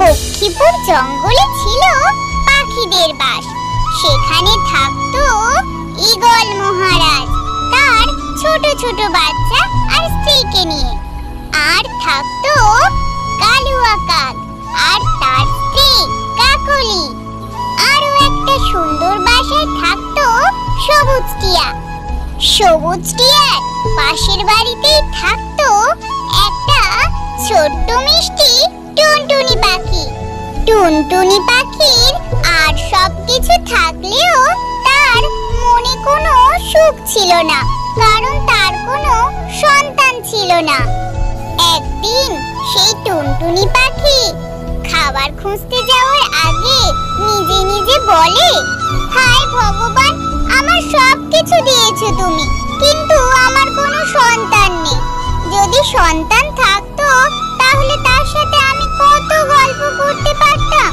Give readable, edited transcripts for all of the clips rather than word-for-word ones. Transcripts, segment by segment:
পক্ষীপুর জঙ্গলে ছিল পাখিদের বাস। সেখানে থাকতো ঈগল মহারাজ তার ছোট ছোট বাচ্চা আর স্ত্রীকে নিয়ে। আর থাকতো কালুয়া কাক আর তার স্ত্রী কাকলি। আরো একটা সুন্দর বাসায় থাকতো সবুজ টিয়া। সবুজ টিয়ার পাশের বাড়িতেই থাকতো একটা ছোট্ট মিষ্টি টুনটুনি পাখি। টুনটুনি পাখির আর সবকিছু থাকলেও তার মনে কোনো সুখ ছিল না, কারণ তার কোনো সন্তান ছিল না। একদিন সেই টুনটুনি পাখি খাবার খুঁজতে যাওয়ার আগে নিজে নিজে বলে, হায় ভগবান, আমার সবকিছু দিয়েছো তুমি, কিন্তু আমার কোনো সন্তান নেই। যদি সন্তান থাকতো তাহলে তার সাথে আমি কত গল্প করতে পারতাম,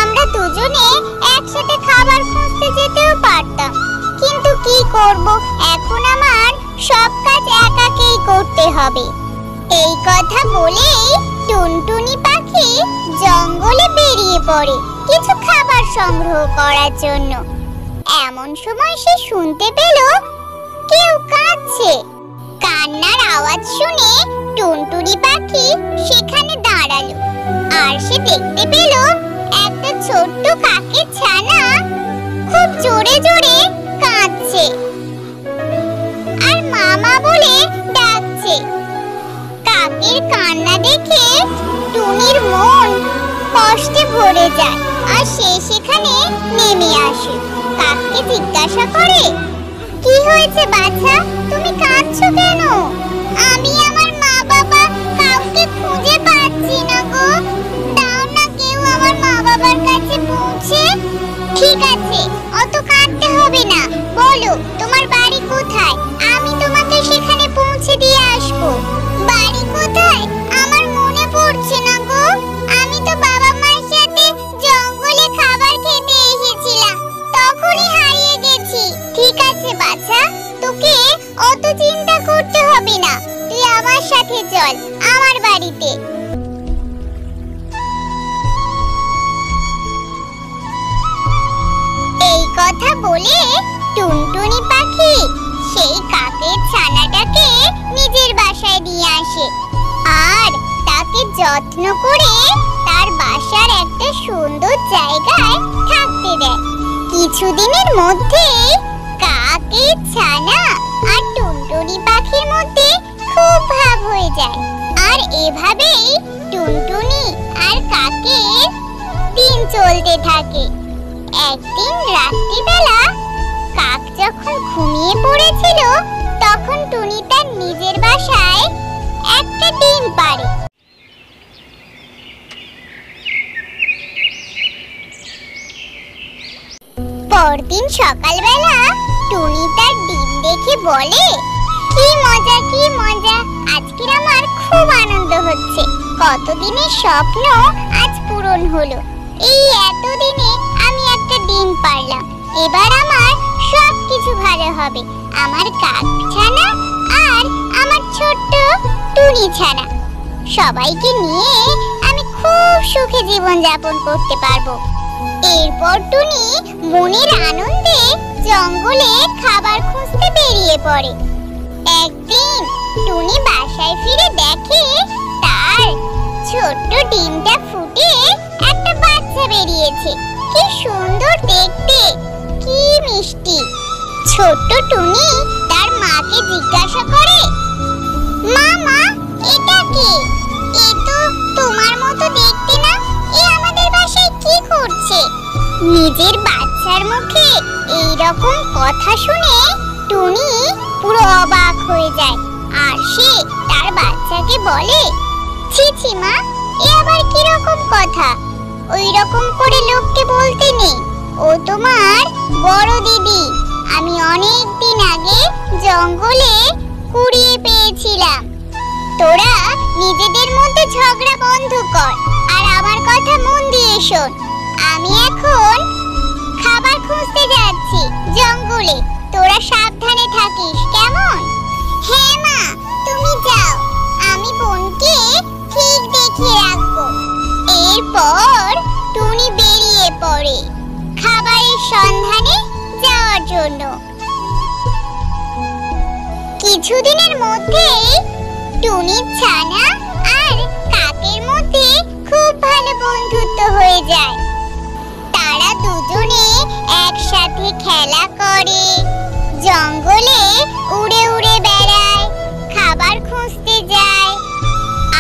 আমরা দুজনে একসাথে খাবার খুঁজতে যেতেও পারতাম। কিন্তু কি করব, এখন আমার সব কাজ একাকেই করতে হবে। এই কথা বলেই টুনটুনি পাখি জঙ্গলে বেরিয়ে পড়ে কিছু খাবার সংগ্রহ করার জন্য। এমন সময় সে শুনতে পেল কেউ কাঁদছে। কান্নার আওয়াজ শুনে টুনটুনি পাখি সেখানে দাঁড়ালো, আর সে দেখতে পেল একটা ছোট্ট কাকের ছানা খুব জোরে জোরে কাঁদছে আর মামা বলে ডাকছে। কাকের কান্না দেখে টুনির মন কষ্টে ভরে যায়, আর সে সেখানে নেমে আসে। কাককে জিজ্ঞাসা করে, কি হয়েছে বাছা, তুমি কাঁদছো কেন? আমি আমার মা বাবা কাউকে খুঁজে পাচ্ছি না গো, দাও না কেউ আমার মা বাবার কাছে পৌঁছে। ঠিক আছে, অত কাঁদতে হবে না, বলো তোমার বাড়ি কোথায়, আমি তোমাকে সেখানে পৌঁছে দিয়ে আসবো। বাড়ি কোথায় আমার মনে পড়ছে না গো, আমি তো বাবা মায়ের সাথে জঙ্গলে খাবার খেতে এসেছিলাম, তখনই হারিয়ে গেছি। ঠিক আছে বাছা, তোকে অত চিন্তা করতে হবে না, তুই আমার সাথে চল আমার বাড়িতে। এই কথা বলে টুনটুনি পাখি সেই কাকের ছানাটাকে নিজের বাসায় নিয়ে আসে আর তাকে যত্ন করে তার বাসার একটা সুন্দর জায়গায় থাকতে দেয়। কিছুদিনের মধ্যেই কাকের ছানা আর টুনটুনি পাখির মধ্যে খুব ভাব হয়ে যায়, আর এভাবেই টুনটুনি আর কাকের দিন চলতে থাকে। একদিন রাত্রিবেলা কাক যখন ঘুমিয়ে পড়েছিল, তখন টুনি তার নিজের বাসায় একটা ডিম পাড়ে। পরদিন সকালবেলা টুনি তার ডিম দেখে বলে, কি মজা কি মজা, আজকের আমার খুব আনন্দ হচ্ছে, কতদিনের স্বপ্ন আজ পূরণ হলো। এই এতদিনে আমি একটা ডিম পারলাম, এবার আমার সবকিছু ভালো হবে, আমার কাক ছানা আর আমার ছোট্ট টুনি ছানা সবাইকে নিয়ে আমি খুব সুখে জীবন যাপন করতে পারবো। এরপর টুনি মনের আনন্দে জঙ্গলে খাবার খুঁজতে বেরিয়ে পড়ে। একদিন টুনি বাসায় ফিরে দেখে তার ছোট্ট ডিমটা ফুটে একটা বাচ্চা বেরিয়েছে। কি সুন্দর দেখতে, কি মিষ্টি। ছোট্ট টুনি তার মাকে জিজ্ঞাসা করে, মা মা, এটা কি? এ তো তোমার মতো দেখতে না, এ আমাদের বাসায় কি করছে? নিজের বাচ্চার মুখে এই রকম কথা শুনে টুনি পুরো অবাক হয়ে যায়, আর সে তার বাচ্চাকে বলে, ছি ছি মা, এ আবার কি রকম কথা? ওই রকম করে লোককে বলতে নেই, ও তোমার বড় দিদি। আমি অনেক দিন আগে জঙ্গলে কুড়িয়ে পেয়েছিলাম। তোরা নিজেদের মধ্যে ঝগড়া বন্ধ কর আর আমার কথা মন দিয়ে শোন। আমি এখন খাবার খুঁজতে যাচ্ছি জঙ্গলে, তোরা সাবধানে থাকিস, কেমন? হ্যাঁ মা, তুমি যাও, আমি বোনকে ঠিক দেখিয়ে রাখবো। এরপর জন্য। কিছুদিনের মধ্যেই টুনির ছানা আর কাকের মধ্যে খুব ভালো বন্ধুত্ব হয়ে যায়। তারা দুজনে একসাথে খেলা করে, জঙ্গলে উড়ে উড়ে বেড়ায়, খাবার খুঁজতে যায়।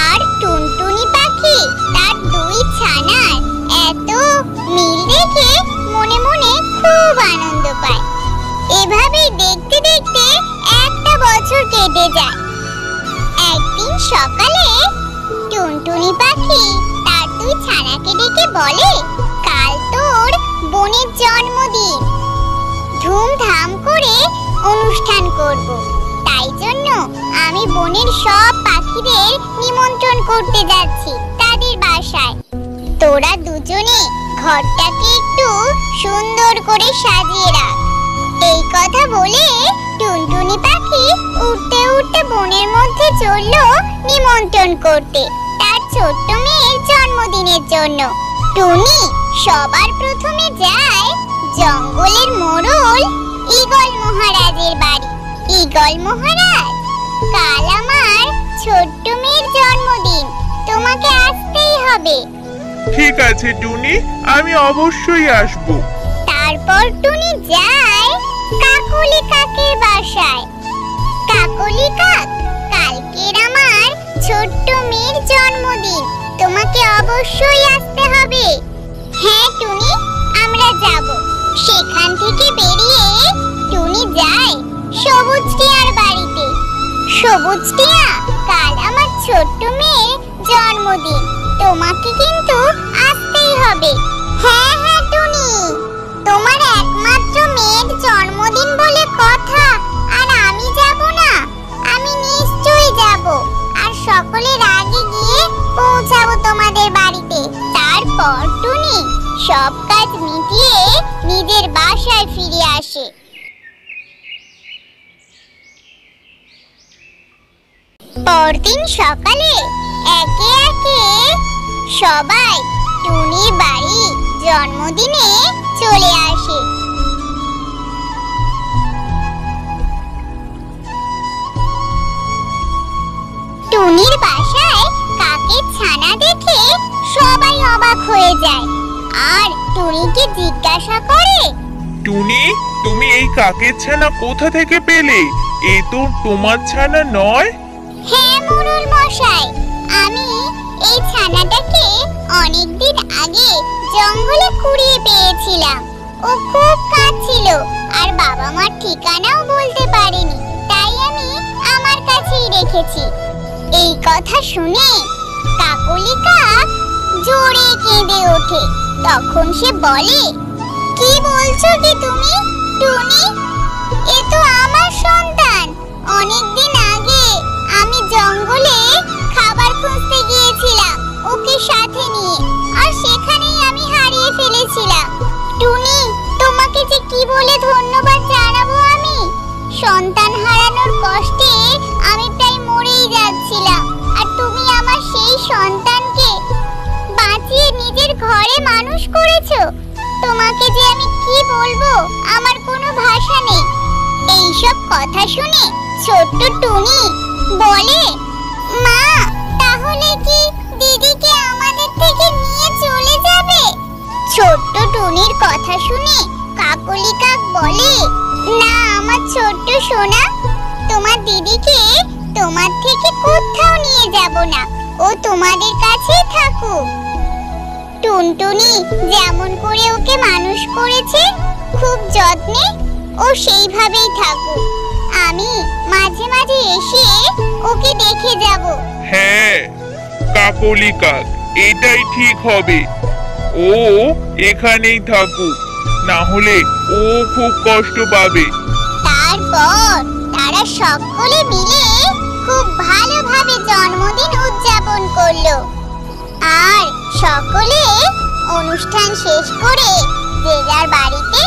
আর টুনটুনি পাখি তার দুই ছানার এত মিল দেখে মনে মনে খুব আনন্দ পায়। এভাবেই দেখতে দেখতে একটা বছর কেটে যায়। একদিন সকালে টুনটুনি পাখি তার দুই ছানাকে ডেকে বলে, কাল তোর বোনের জন্মদিন, ধুমধাম করে অনুষ্ঠান করব। তাই জন্য আমি বনের সব পাখিদের নিমন্ত্রণ করতে যাচ্ছি তাদের বাসায়। তোরা দুজনে ঘরটাকে একটু সুন্দর করে সাজিয়ে রাখ। এই কথা বলে টুনটুনি পাখি উঠতে উঠতে বনের মধ্যে চলল নিমন্ত্রণ করতে তার ছোট্ট মেয়ের জন্মদিনের জন্য। টুনি সবার প্রথমে যায় জঙ্গলের মোড়ল ঈগল মহারাজের বাড়ি। ঈগল মহারাজ, কাল আমার ছোট্ট মেয়ের জন্মদিন, তোমাকে আসতেই হবে। ঠিক আছে টুনি, আমি অবশ্যই আসব। তারপর টুনি যায় কাকলি কাকের বাসায়। কাকলি কাক, কালকের আমার ছোট্ট মেয়ের জন্মদিন, তোমাকে অবশ্যই আসতে হবে। হ্যাঁ টুনি, আমরা যাব। সেখান থেকে বেরিয়ে টুনি যায় সবুজ টিয়ার বাড়িতে। সবুজ টিয়া, কাল আমার ছোট্ট মেয়ের জন্মদিন, তোমাকে কিন্তু আসতেই হবে। হ্যাঁ হ্যাঁ টুনি, তোমার একমাত্র মেয়ের জন্মদিন বলে কথা, আর আমি যাব না? আমি নিশ্চয়ই যাব, আর সকলের আগে গিয়ে পৌঁছাবো তোমাদের বাড়িতে। তারপর টুনি সব কাজ মিটিয়ে নিজের বাসায় ফিরে আসে। পরদিন সকালে একে একে সবাই টুনির বাড়ি জন্মদিনে চলে আসে। টুনির বাসায় কাকের ছানা দেখে সবাই অবাক হয়ে যায় আর টুনিকে জিজ্ঞাসা করে, টুনি, তুমি এই কাকের ছানা কোথা থেকে পেলে? এ তো তোমার ছানা নয়। হ্যাঁ মোড়ল মশাই, আমি এই ছানাটাকে অনেকদিন আগে জঙ্গলে কুড়িয়ে পেয়েছিলাম। ও খুব কাঁদছিল আর বাবা মার ঠিকানাও বলতে পারেনি, তাই আমি আমার কাছেই রেখেছি। এই কথা শুনে কাকলি কাক জোরে কেঁদে ওঠে। তখন সে বলে, কি বলছো কি তুমি টুনি? এ তো আমার সন্তান। অনেকদিন আগে আমি জঙ্গলে খাবার খুঁজতে গিয়েছিলাম ওকে সাথে নিয়ে, আর সেখানেই আমি হারিয়ে ফেলেছিলাম। টুনি, তোমাকে যে কি বলে ধন্যবাদ জানাবো আমি। সন্তান হারানোর কষ্টে আমি প্রায় মরেই যাচ্ছিলাম, আর তুমি আমার সেই সন্তানকে বাঁচিয়ে নিজের ঘরে মানুষ করেছো। তোমাকে যে আমি কি বলবো, আমার কোনো ভাষা নেই। এইসব কথা শুনে ছোট্ট টুনি বলে, মা, তাহলে কি দিদিকে আমাদের থেকে নিয়ে চলে যাবে? ছোট্ট টুনির কথা শুনে কাকলি কাক বলে, না আমার ছোট্ট সোনা, তোমার দিদিকে তোমার থেকে কোথাও নিয়ে যাব না, ও তোমাদের কাছেই থাকুক। টুনটুনি যেমন করে ওকে মানুষ করেছে খুব যত্নে, ও সেইভাবেই থাকুক। আমি মাঝে মাঝে এসে ওকে দেখে যাব। হ্যাঁ কাকলি কাক, এটাই ঠিক হবে। ও এখানেই থাকুক, না হলে ও খুব কষ্ট পাবে। তারপর তারা সকলে মিলে খুব ভালোভাবে জন্মদিন উদযাপন করলো, আর সকলে অনুষ্ঠান শেষ করে যে যার বাড়িতে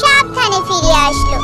সাবধানে ফিরে আসলো।